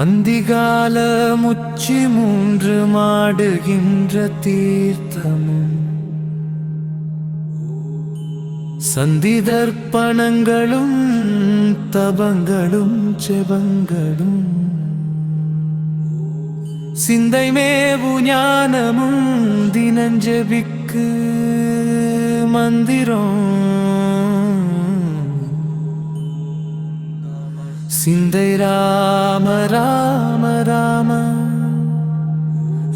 அந்திகால முச்சி மூன்று மாடுகின்ற தீர்த்தமும் சந்திதர்ப்பணங்களும் தபங்களும் செபங்களும் சிந்தை மேவு ஞானமும் தினஞ்சபிக்கு மந்திரம் சிந்தை ராம ராம ராம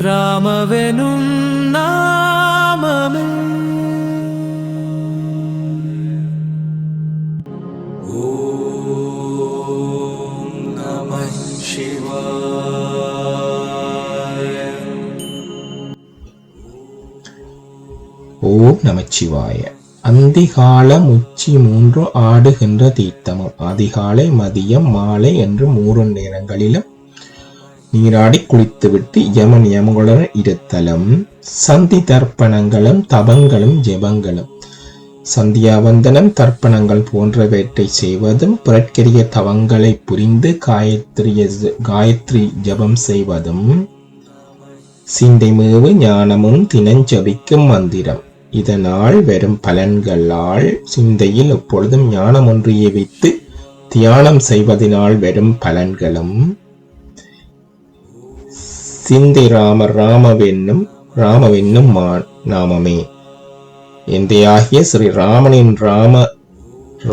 ராமவெனும் நாமமே. ஓம் நம சிவாய. ஓம் நமச்சிவாய. அந்திகாலம் உச்சி மூன்று ஆடுகின்ற தீர்த்தமும் அதிகாலை மதியம் மாலை என்று 3 நேரங்களிலும் நீராடி குளித்துவிட்டு யமன் யமங்களுடன் இருத்தலும் சந்தி தர்ப்பணங்களும் தபங்களும் ஜெபங்களும் சந்தியாவந்தனம் தர்ப்பணங்கள் போன்றவற்றை செய்வதும் பிறற்கரிய தவங்களை புரிந்து காயத்ரி ஜபம் செய்வதும் சிந்தை மேவு ஞானமும் தினஞ்சபிக்கும் மந்திரம். இதனால் வரும் பலன்களால் சிந்தையில் எப்பொழுதும் ஞானம் ஒன்றியை வைத்து தியானம் செய்வதனால் வரும் பலன்களும் சிந்தை ராமவென்னும் நாமமே. எந்தையாகிய ஸ்ரீ ராமனின்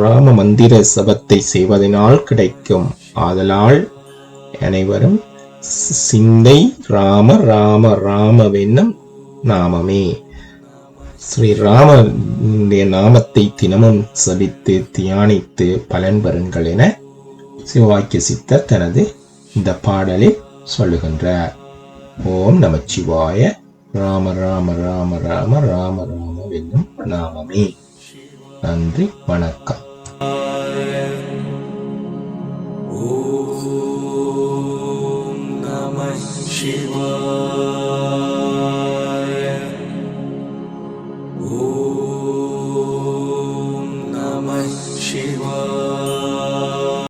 ராம மந்திர சபத்தை செய்வதனால் கிடைக்கும். ஆதலால் அனைவரும் சிந்தை ராமவென்னும் நாமமே ஸ்ரீராமனுடைய நாமத்தை தினமும் சபித்து தியானித்து பலன் பெறுங்கள் என சிவவாக்கிய சித்தர் தனது இந்த பாடலில் சொல்லுகின்றார். ஓம் நமச்சிவாய. ராம ராம ராம ராம ராம ராம என்னும் நாமமே. நன்றி, வணக்கம்.